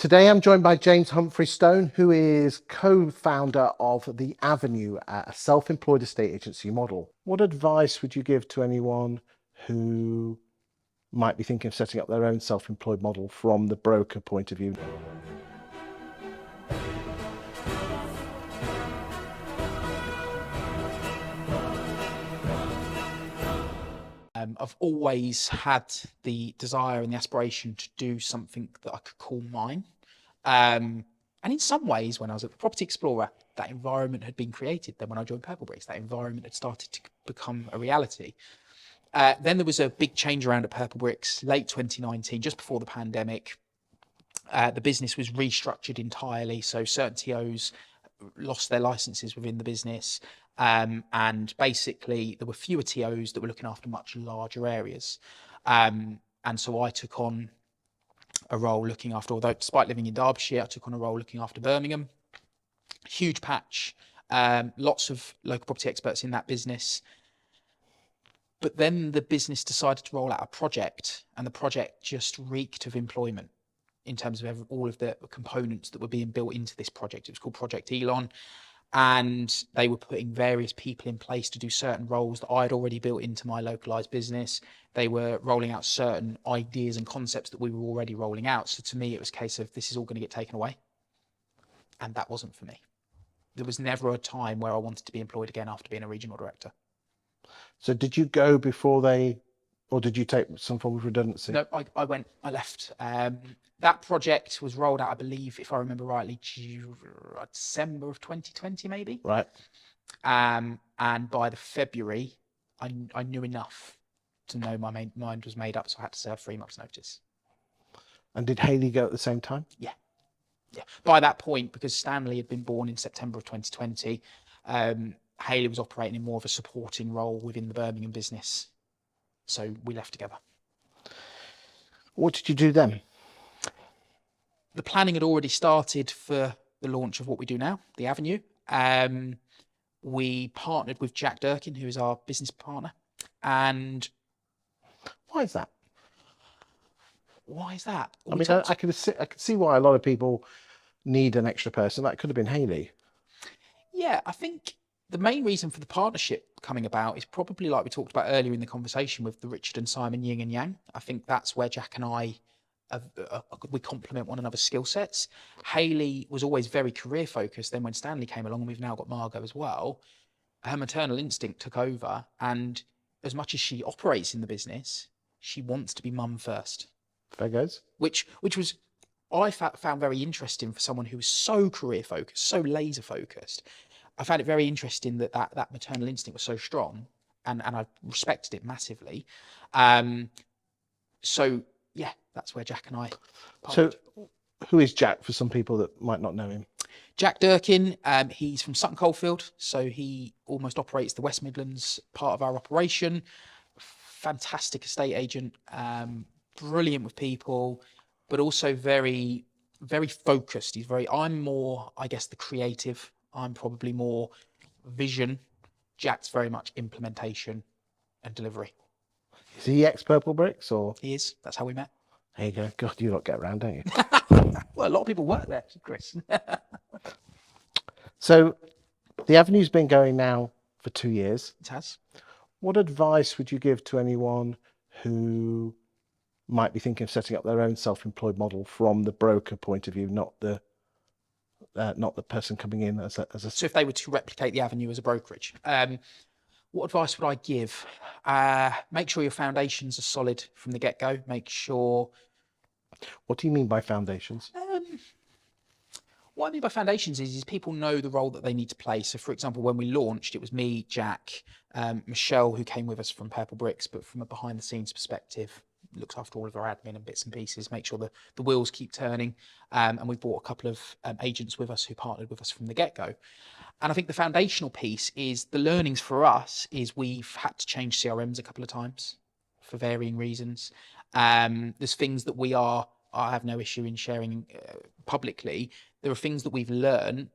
Today I'm joined by James Humphries-Stone, who is co-founder of The Avenue, a self-employed estate agency model. What advice would you give to anyone who might be thinking of setting up their own self-employed model from the broker point of view? I've always had the desire and the aspiration to do something that I could call mine. And in some ways, when I was at the Property Explorer, that environment had been created. Then when I joined Purplebricks, that environment had started to become a reality. Then there was a big change around at Purplebricks, late 2019, just before the pandemic. The business was restructured entirely, so certain TOs lost their licenses within the business. And basically there were fewer TOs that were looking after much larger areas. And so I took on a role looking after, although despite living in Derbyshire, I took on a role looking after Birmingham. Huge patch, lots of local property experts in that business. But then the business decided to roll out a project, and the project just reeked of employment in terms of all of the components that were being built into this project. It was called Project Elon. And they were putting various people in place to do certain roles that I had already built into my localized business. They were rolling out certain ideas and concepts that we were already rolling out. So to me, it was a case of this is all going to get taken away. And that wasn't for me. There was never a time where I wanted to be employed again after being a regional director. So did you go before they, or did you take some form of redundancy? No, I left. That project was rolled out, I believe, if I remember rightly, December of 2020, maybe. Right. And by the February, I knew enough to know my mind was made up, so I had to serve 3 months' notice. And did Hayley go at the same time? Yeah. By that point, because Stanley had been born in September of 2020, Hayley was operating in more of a supporting role within the Birmingham business. So we left together. What did you do then? The planning had already started for the launch of what we do now, The Avenue. We partnered with Jack Durkin, who is our business partner. And why is that? Why is that? I mean, I could see why a lot of people need an extra person. That could have been Hayley. Yeah, I think the main reason for the partnership coming about is probably like we talked about earlier in the conversation with the Richard and Simon yin and yang. I think that's where Jack and I, we complement one another's skill sets. Hayley was always very career focused. Then when Stanley came along, and we've now got Margot as well, her maternal instinct took over. And as much as she operates in the business, she wants to be mum first. There goes. Which was, I found very interesting for someone who was so career focused, so laser focused. I found it very interesting that maternal instinct was so strong, and I respected it massively. So yeah, that's where Jack and I partnered. So who is Jack for some people that might not know him? Jack Durkin, he's from Sutton Coldfield, so he almost operates the West Midlands part of our operation. Fantastic estate agent, brilliant with people, but also very, very focused. I'm more, I guess, the creative. I'm probably more vision. Jack's very much implementation and delivery. Is he Ex Purplebricks or? He is. That's how we met. There you go. God, you lot get around, don't you? Well, a lot of people work there, Chris. So The Avenue's been going now for 2 years. It has. What advice would you give to anyone who might be thinking of setting up their own self-employed model from the broker point of view, not the person coming in as a... So if they were to replicate The Avenue as a brokerage, what advice would I give? Make sure your foundations are solid from the get-go. Make sure... What do you mean by foundations? What I mean by foundations is people know the role that they need to play. So for example, when we launched, it was me, Jack, Michelle, who came with us from Purplebricks, but from a behind the scenes perspective, looks after all of our admin and bits and pieces, make sure the wheels keep turning. And we brought a couple of agents with us who partnered with us from the get-go. And I think the foundational piece is the learnings for us is we've had to change CRMs a couple of times for varying reasons. There's things that I have no issue in sharing publicly. There are things that we've learned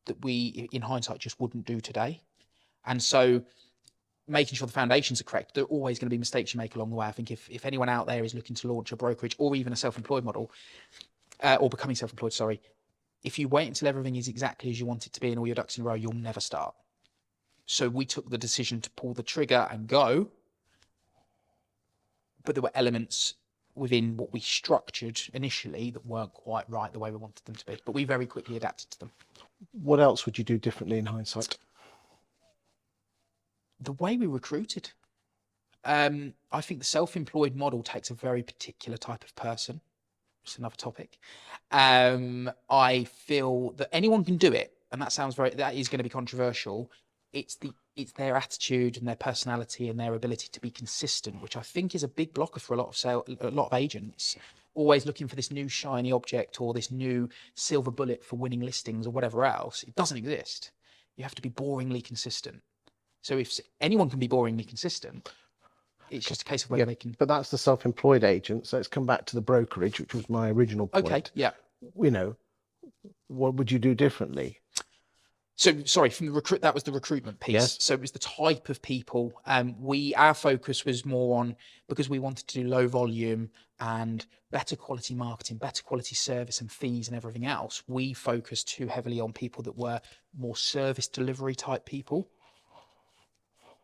that we, in hindsight, just wouldn't do today. And so making sure the foundations are correct, there are always going to be mistakes you make along the way. I think if anyone out there is looking to launch a brokerage or even a self-employed model, or becoming self-employed, sorry, if you wait until everything is exactly as you want it to be and all your ducks in a row, you'll never start. So we took the decision to pull the trigger and go, but there were elements within what we structured initially that weren't quite right the way we wanted them to be, but we very quickly adapted to them. What else would you do differently in hindsight? The way we recruited. I think the self-employed model takes a very particular type of person. It's another topic. I feel that anyone can do it, and that is going to be controversial. It's their attitude and their personality and their ability to be consistent, which I think is a big blocker for a lot of agents. Always looking for this new shiny object or this new silver bullet for winning listings or whatever else. It doesn't exist. You have to be boringly consistent. So if anyone can be boringly consistent, it's just a case of whether they can. But that's the self-employed agent. So let's come back to the brokerage, which was my original point. Okay, yeah. You know, what would you do differently? So sorry, from the that was the recruitment piece. Yes. So it was the type of people. Our focus was more on, because we wanted to do low volume and better quality marketing, better quality service and fees and everything else. We focused too heavily on people that were more service delivery type people,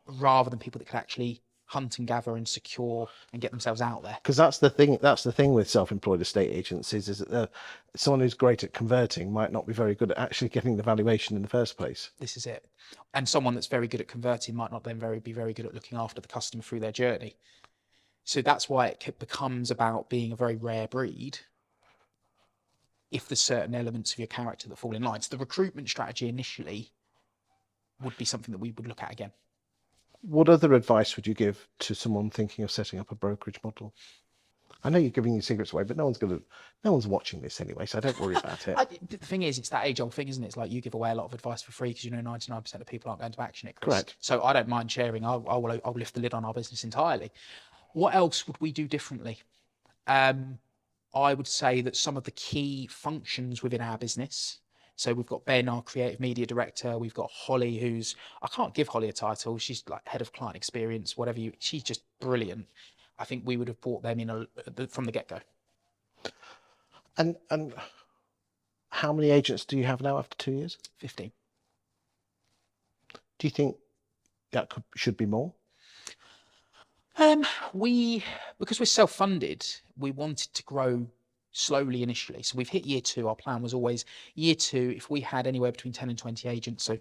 rather than people that could actually hunt and gather and secure and get themselves out there. Because that's the thing. That's the thing with self-employed estate agents is that someone who's great at converting might not be very good at actually getting the valuation in the first place. This is it. And someone that's very good at converting might not then be very good at looking after the customer through their journey. So that's why it becomes about being a very rare breed if there's certain elements of your character that fall in line. So the recruitment strategy initially would be something that we would look at again. What other advice would you give to someone thinking of setting up a brokerage model? I know you're giving your secrets away, but no one's watching this anyway, so don't worry about it. The thing is, it's that age-old thing, isn't it? It's like you give away a lot of advice for free because you know 99% of people aren't going to action it, Chris. Correct. So I don't mind sharing. I'll lift the lid on our business entirely. What else would we do differently? I would say that some of the key functions within our business. So we've got Ben, our creative media director. We've got Holly, I can't give Holly a title. She's like head of client experience, she's just brilliant. I think we would have brought them in from the get-go. And how many agents do you have now after 2 years? 15. Do you think that should be more? Because we're self-funded, we wanted to grow slowly initially. So we've hit year 2. Our plan was always year 2, if we had anywhere between 10 and 20 agents, so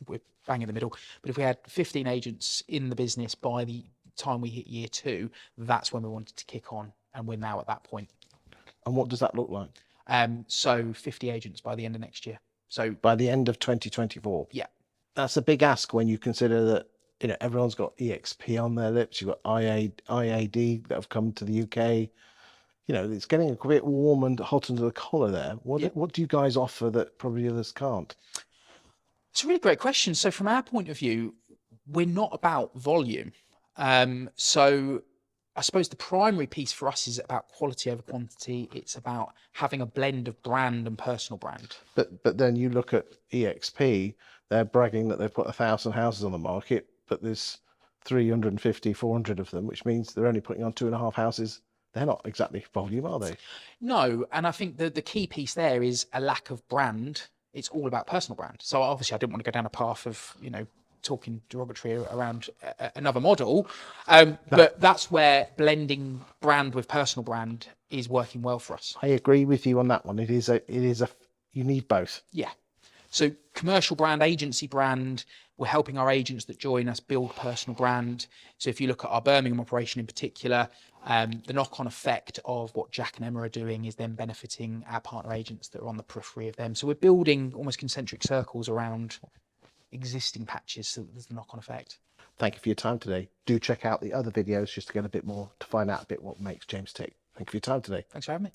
we're bang in the middle, but if we had 15 agents in the business by the time we hit year 2, that's when we wanted to kick on, and we're now at that point. And what does that look like? So 50 agents by the end of next year. So by the end of 2024? Yeah. That's a big ask when you consider that, you know, everyone's got EXP on their lips. You've got IAD that have come to the UK. You know, it's getting a bit warm and hot under the collar there. What do you guys offer that probably others can't? It's a really great question. So from our point of view, we're not about volume. So I suppose the primary piece for us is about quality over quantity. It's about having a blend of brand and personal brand. But then you look at EXP, they're bragging that they've put 1,000 houses on the market, but there's 350, 400 of them, which means they're only putting on 2.5 houses. They're not exactly volume, are they? No, and I think the key piece there is a lack of brand. It's all about personal brand. So obviously I didn't want to go down a path of, you know, talking derogatory around another model. But that's where blending brand with personal brand is working well for us. I agree with you on that one. You need both. Yeah. So commercial brand, agency brand, we're helping our agents that join us build personal brand. So if you look at our Birmingham operation in particular, the knock-on effect of what Jack and Emma are doing is then benefiting our partner agents that are on the periphery of them. So we're building almost concentric circles around existing patches, so there's the knock-on effect. Thank you for your time today. Do check out the other videos just to get a bit more, to find out a bit what makes James tick. Thank you for your time today. Thanks for having me.